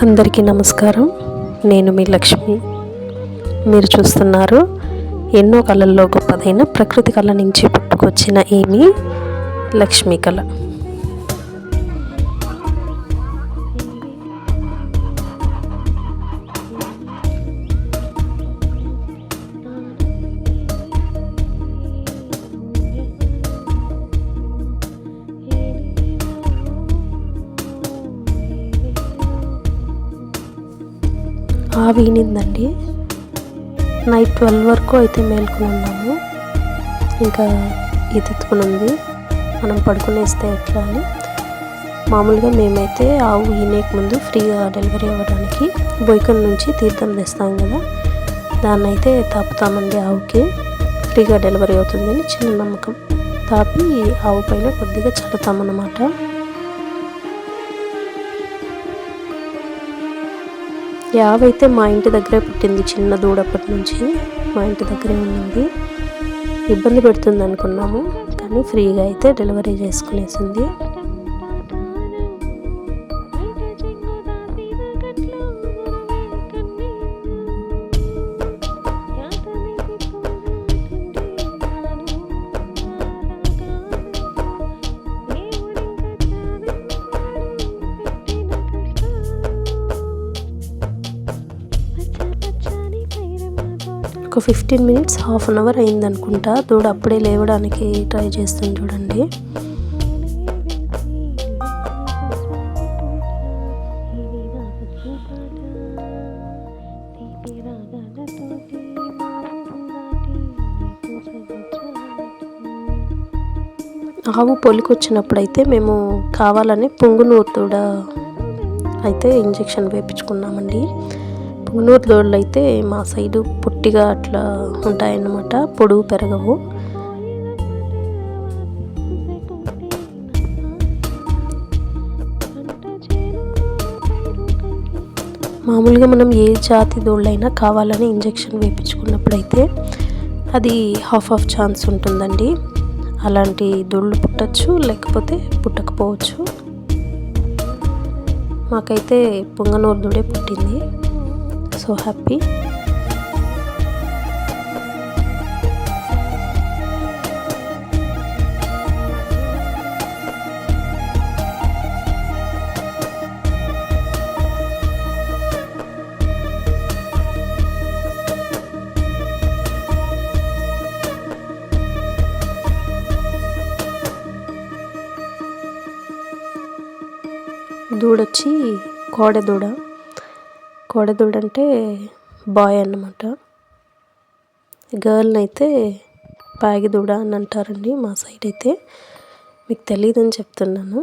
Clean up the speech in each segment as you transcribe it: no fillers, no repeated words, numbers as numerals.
అందరికీ నమస్కారం. నేను మీ లక్ష్మి. మీరు చూస్తున్నారు ఎన్నో కళల్లో గొప్పదైన ప్రకృతి కళ నుంచి పుట్టుకొచ్చిన ఈమె లక్ష్మీ కళ. ఈనిందండి. నైట్ 12 వరకు అయితే మేల్కొని ఉన్నాము. ఇంకా ఇది ఎత్తుకుని ఉంది, మనం పడుకునేస్తే ఎట్లా అని మామూలుగా మేమైతే ఆవు ఈనేక ముందు ఫ్రీగా డెలివరీ అవ్వడానికి బోయకల్ నుంచి తీర్థం తెస్తాం కదా, దాన్ని అయితే తాపుతామండి. ఆవుకి ఫ్రీగా డెలివరీ అవుతుందని చిన్న నమ్మకం. తాపి ఆవు పైన కొద్దిగా చల్లుతామన్నమాట. యావైతే మా ఇంటి దగ్గరే పుట్టింది. చిన్న దూడప్పటి నుంచి మా ఇంటి దగ్గరే ఉండింది. ఇబ్బంది పెడుతుంది అనుకున్నాము, కానీ ఫ్రీగా అయితే డెలివరీ చేసుకునేసింది. ఒక 15 మినిట్స్, హాఫ్ అన్ అవర్ అయిందనుకుంటా. దూడ అప్పుడే లేవడానికి ట్రై చేస్తుంది చూడండి. ఆవు పొలికొచ్చినప్పుడు అయితే మేము కావాలని పుంగునూరు దూడ అయితే ఇంజెక్షన్ వేయించుకున్నామండి. పుంగునూరు దూడలు అయితే మా సైడు పొట్టిగా అట్లా ఉంటాయన్నమాట, పొడుగు పెరగవు. మామూలుగా మనం ఏ జాతి దూడలైనా కావాలని ఇంజెక్షన్ వేయించుకున్నప్పుడైతే అది హాఫ్ ఛాన్స్ ఉంటుందండి. అలాంటి దూడలు పుట్టచ్చు, లేకపోతే పుట్టకపోవచ్చు. మాకైతే పుంగనూరు దూడే పుట్టింది. So happy. దూడొచ్చి కోడెదూడ. కోడెదూడ అంటే బాయ్ అన్నమాట. గర్ల్ని అయితే పాగిదూడ అని అంటారండి మా సైడ్ అయితే. మీకు తెలియదని చెప్తున్నాను.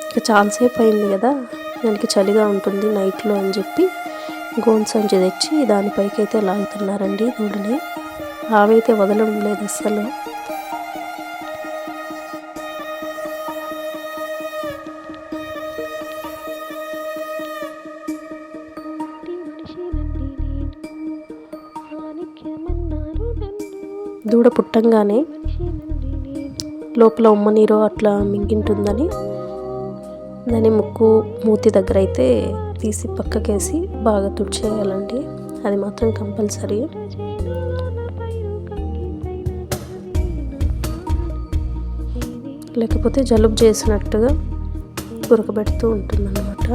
ఇక చాలాసేపు అయింది కదా, దానికి చలిగా ఉంటుంది నైట్లో అని చెప్పి గోన్ సంచి తెచ్చి దానిపైకి అయితే లాగుతున్నారండి దూడని. ఆవైతే వదలడం లేదు అస్సలు. దూడ పుట్టంగానే లోపల ఉమ్మ నీరు అట్లా మింగింటుందని దాని ముక్కు మూతి దగ్గర అయితే తీసి పక్కకేసి బాగా తుడిచేయాలండి. అది మాత్రం కంపల్సరీ. లేకపోతే జలుబు చేసినట్టుగా ఉరకబెడుతూ ఉంటుందన్నమాట.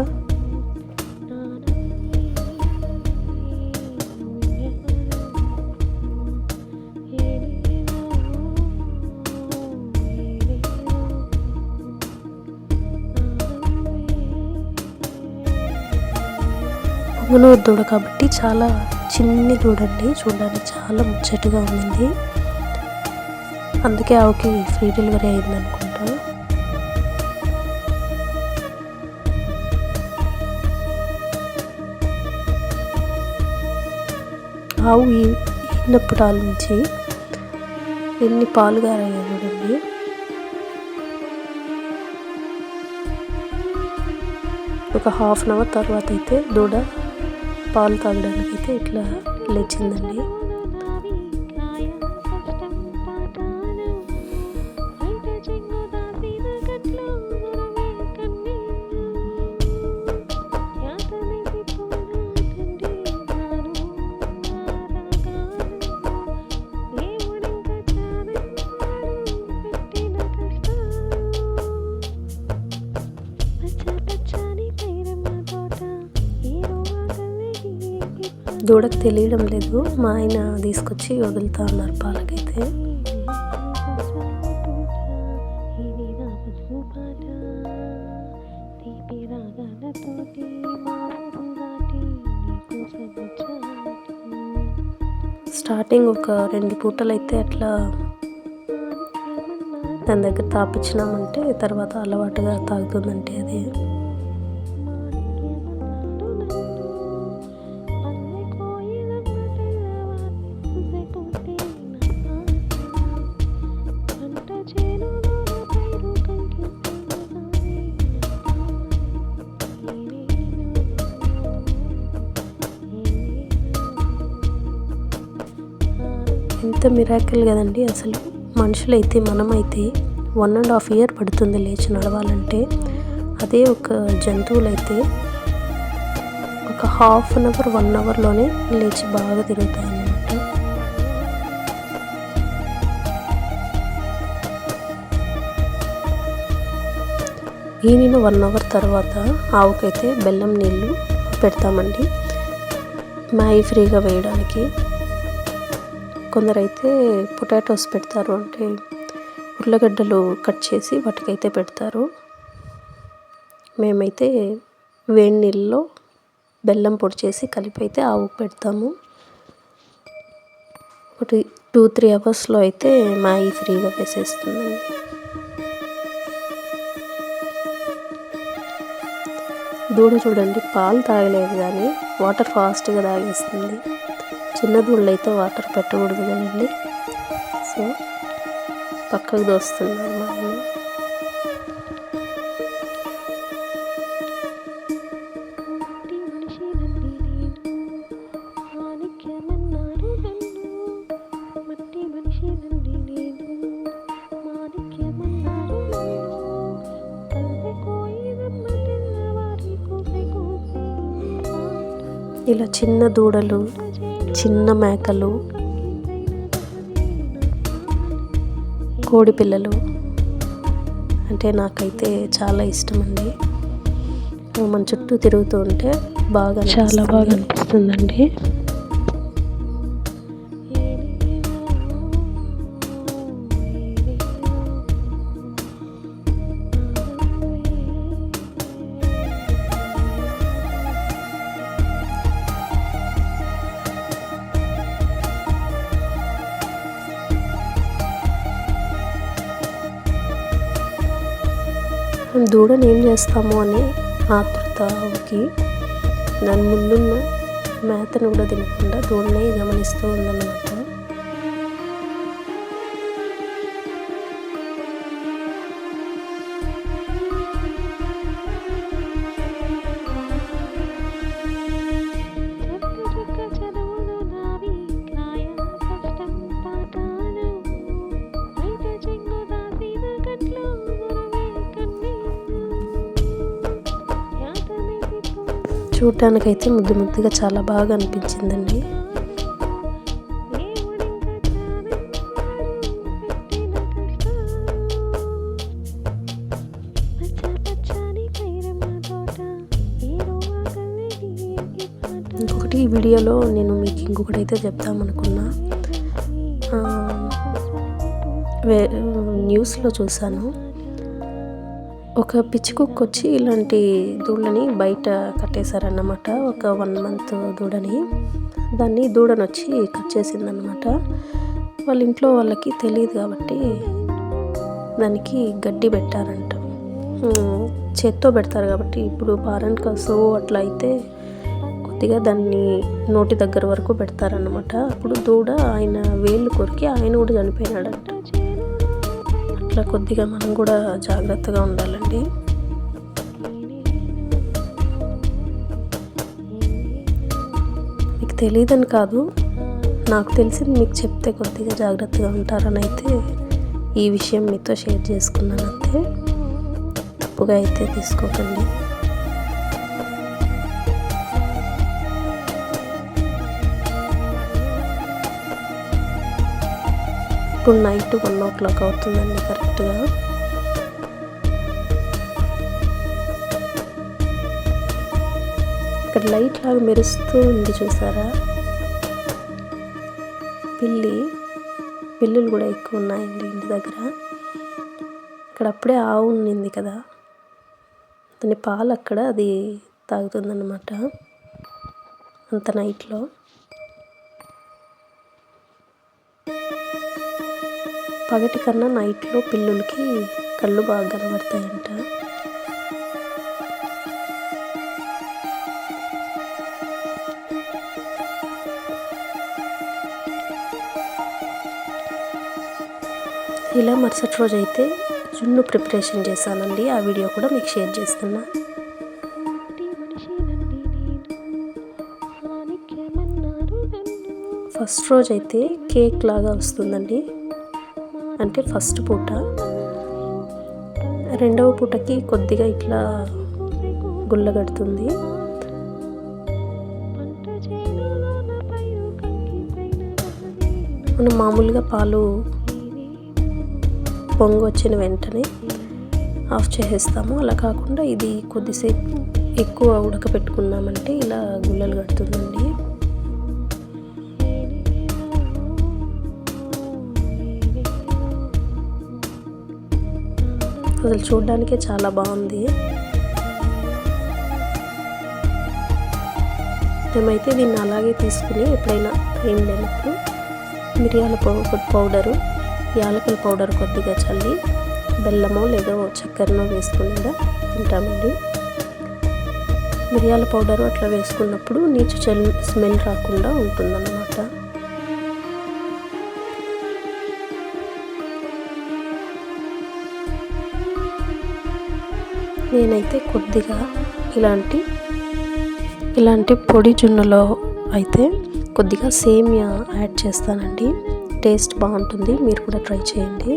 పుంగనూరు దూడ కాబట్టి చాలా చిన్ని దూడండి, చూడడానికి చాలా ముచ్చటగా ఉండింది. అందుకే ఆవుకి ఫ్రీ డెలివరీ అయింది అనుకుంటా. ఆవు ఈనప్పటాల నుంచి ఎన్ని పాలు గారాయో చూడండి. ఒక హాఫ్ అన్ అవర్ తర్వాత అయితే దూడ పాలు తాగడానికి అయితే ఇట్లా లేచిందండి. దూడకు తెలియడం లేదు, మా ఆయన తీసుకొచ్చి వదులుతా ఉన్నారు పాలకైతే. స్టార్టింగ్ ఒక 2 పూటలు అయితే అట్లా దాని దగ్గర తాపించినామంటే తర్వాత అలవాటుగా తాగుతుందంటే అది. ఎంత మిరాకిల్ కదండి అసలు. మనుషులైతే మనమైతే 1.5 ఇయర్ పడుతుంది లేచి నడవాలంటే, అదే ఒక జంతువులైతే ఒక హాఫ్ అన్ అవర్ 1 అవర్లోనే లేచి బాగా తిరుగుతాయి అన్నమాట. ఈనిన 1 అవర్ తర్వాత ఆవుకైతే బెల్లం నీళ్ళు పెడతామండి మాయి ఫ్రీగా వేయడానికి. కొందరైతే పొటాటోస్ పెడతారు, అంటే ఉర్లగడ్డలు కట్ చేసి వాటికైతే పెడతారు. మేమైతే వేడి నీళ్ళలో బెల్లం పొడి చేసి కలిపి అయితే ఆవుకు పెడతాము. ఒకటి 2-3 అవర్స్లో అయితే మాయి ఫ్రీగా వేసేస్తుందండి. దూడ చూడండి, పాలు తాగలేదు కానీ వాటర్ ఫాస్ట్గా తాగేస్తుంది. చిన్న దూడలు అయితే వాటర్ పెట్టకూడదు కదండి, సో పక్కకు దోస్తున్నారు మా ఆయన. ఇలా చిన్న దూడలు, చిన్న మేకలు, కోడి పిల్లలు అంటే నాకైతే చాలా ఇష్టం అండి. మన చుట్టూ తిరుగుతూ ఉంటే చాలా బాగా అనిపిస్తుందండి. దూడని ఏం చేస్తాము అని ఆతృతకి దాని ముందున్న మేతను కూడా తినకుండా దూడనే గమనిస్తూ ఉందన్నమాట. చూడటానికైతే ముద్దు ముద్దుగా చాలా బాగా అనిపించిందండి. ఇంకొకటి ఈ వీడియోలో నేను మీకు ఇంకొకటి అయితే చెప్తామనుకున్నా. న్యూస్లో చూసాను, ఒక పిచ్చి కుక్క వచ్చి ఇలాంటి దూడని బయట కట్టేశారన్నమాట. ఒక 1 మంత్ దూడని, దూడని వచ్చి కట్ చేసిందన్నమాట. వాళ్ళ ఇంట్లో వాళ్ళకి తెలియదు కాబట్టి దానికి గడ్డి పెట్టారంట. చేత్తో పెడతారు కాబట్టి ఇప్పుడు పారన్ కసో అట్లా అయితే కొద్దిగా దాన్ని నోటి దగ్గర వరకు పెడతారన్నమాట. అప్పుడు దూడ ఆయన వేళ్ళు కొరికి ఆయన కూడా చనిపోయినాడంట. అట్లా కొద్దిగా మనం కూడా జాగ్రత్తగా ఉండాలండి. మీకు తెలియదని కాదు, నాకు తెలిసింది మీకు చెప్తే కొద్దిగా జాగ్రత్తగా ఉంటారని అయితే ఈ విషయం మీతో షేర్ చేసుకున్నాను అంతే. తప్పుగా అయితే తీసుకోకండి. ఇప్పుడు నైట్ 1 o'clock అవుతుందండి కరెక్ట్గా. ఇక్కడ లైట్ లాగా మెరుస్తూ ఉంది చూసారా. పిల్లులు కూడా ఎక్కువ ఉన్నాయండి ఇంటి దగ్గర. ఇక్కడ అప్పుడే ఆవు ఉన్నింది కదా, దాని పాలు అక్కడ అది తాగుతుందన్నమాట అంత నైట్లో. పగటి కన్నా నైట్లో పిల్లులకి కళ్ళు బాగా కనబడతాయంట. ఇలా మరుసటి రోజు అయితే జున్ను ప్రిపరేషన్ చేశానండి. ఆ వీడియో కూడా మీకు షేర్ చేస్తున్నా. ఫస్ట్ రోజు అయితే కేక్ లాగా వస్తుందండి, అంటే ఫస్ట్ పూట. రెండవ పూటకి కొద్దిగా ఇట్లా గుల్లగడుతుంది. మనం మామూలుగా పాలు పొంగు వచ్చిన వెంటనే ఆఫ్ చేసేస్తాము. అలా కాకుండా ఇది కొద్దిసేపు ఎక్కువ ఉడకపెట్టుకున్నామంటే ఇలా గుల్లలు కడుతుందండి. అసలు చూడడానికే చాలా బాగుంది. మేమైతే దీన్ని అలాగే తీసుకుని ఎప్పుడైనా ఏం లేనప్పుడు మిరియాల పౌడరు, యాలకుల పౌడర్ కొద్దిగా చల్లి బెల్లమో లేదో చక్కెరనో వేసుకుని తింటామండి. మిరియాల పౌడరు అట్లా వేసుకున్నప్పుడు నీచు స్మెల్ రాకుండా ఉంటుందన్నమాట. నేనైతే కొద్దిగా ఇలాంటి పొడి జున్నులో అయితే కొద్దిగా సేమియా యాడ్ చేస్తానండి. టేస్ట్ బాగుంటుంది, మీరు కూడా ట్రై చేయండి.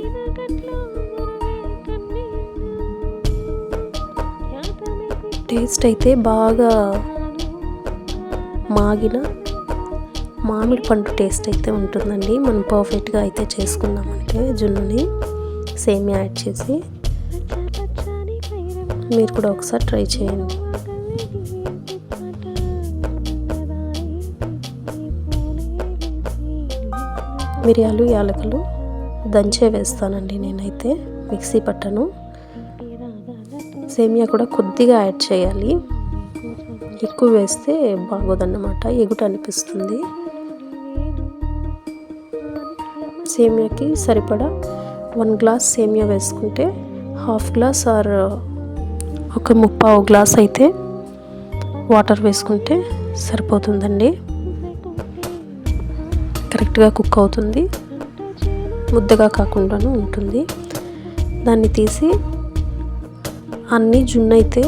టేస్ట్ అయితే బాగా మాగిన మామిడి పండు టేస్ట్ అయితే ఉంటుందండి. మనం పర్ఫెక్ట్గా అయితే చేసుకున్నామంటే జున్నుని సేమియా యాడ్ చేసి మీరు కూడా ఒకసారి ట్రై చేయండి. మిరియాలు, యాలకులు దంచే వేస్తానండి నేనైతే, మిక్సీ పట్టను. సేమియా కూడా కొద్దిగా యాడ్ చేయాలి, ఎక్కువ వేస్తే బాగోదన్నమాట, ఎగుట అనిపిస్తుంది. సేమియాకి సరిపడా 1 గ్లాస్ సేమియా వేసుకుంటే 1/2 గ్లాస్ ఆర్ ఒక 3/4 గ్లాస్ అయితే వాటర్ వేసుకుంటే సరిపోతుందండి. కరెక్ట్గా కుక్ అవుతుంది, ముద్దగా కాకుండాను ఉంటుంది. దాన్ని తీసి అన్నీ జున్ను అయితే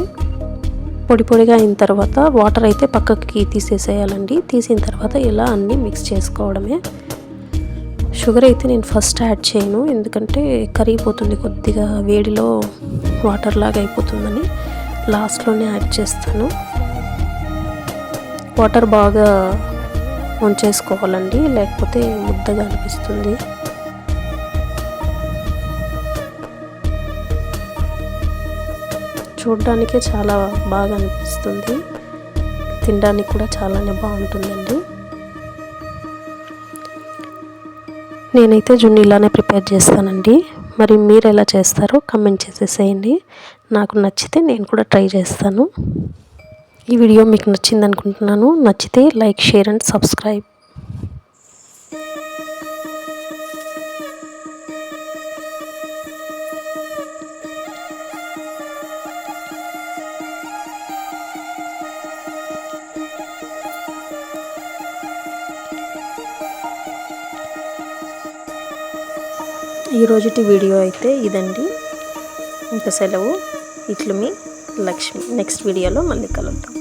పొడి పొడిగా అయిన తర్వాత వాటర్ అయితే పక్కకి తీసేసేయాలండి. తీసిన తర్వాత ఇలా అన్నీ మిక్స్ చేసుకోవడమే. షుగర్ అయితే నేను ఫస్ట్ యాడ్ చేయను, ఎందుకంటే కరిగిపోతుంది, కొద్దిగా వేడిలో వాటర్ లాగా అయిపోతుందని లాస్ట్లోనే యాడ్ చేస్తాను. వాటర్ బాగా వంచేసుకోవాలండి, లేకపోతే ముద్దగా అనిపిస్తుంది. చూడడానికే చాలా బాగా అనిపిస్తుంది, తినడానికి కూడా చాలానే బాగుంటుందండి. నేనైతే జున్ను ఇలానే ప్రిపేర్ చేస్తానండి. మరి మీరు ఎలా చేస్తారో కమెంట్ చేసేసేయండి. నాకు నచ్చితే నేను కూడా ట్రై చేస్తాను. ఈ వీడియో మీకు నచ్చింది అనుకుంటున్నాను. నచ్చితే లైక్, షేర్ అండ్ సబ్స్క్రైబ్. ఈరోజుటి వీడియో అయితే ఇదండి. ఇంకా సెలవు. ఇట్లు మీ లక్ష్మి. నెక్స్ట్ వీడియోలో మళ్ళీ కలుద్దాం.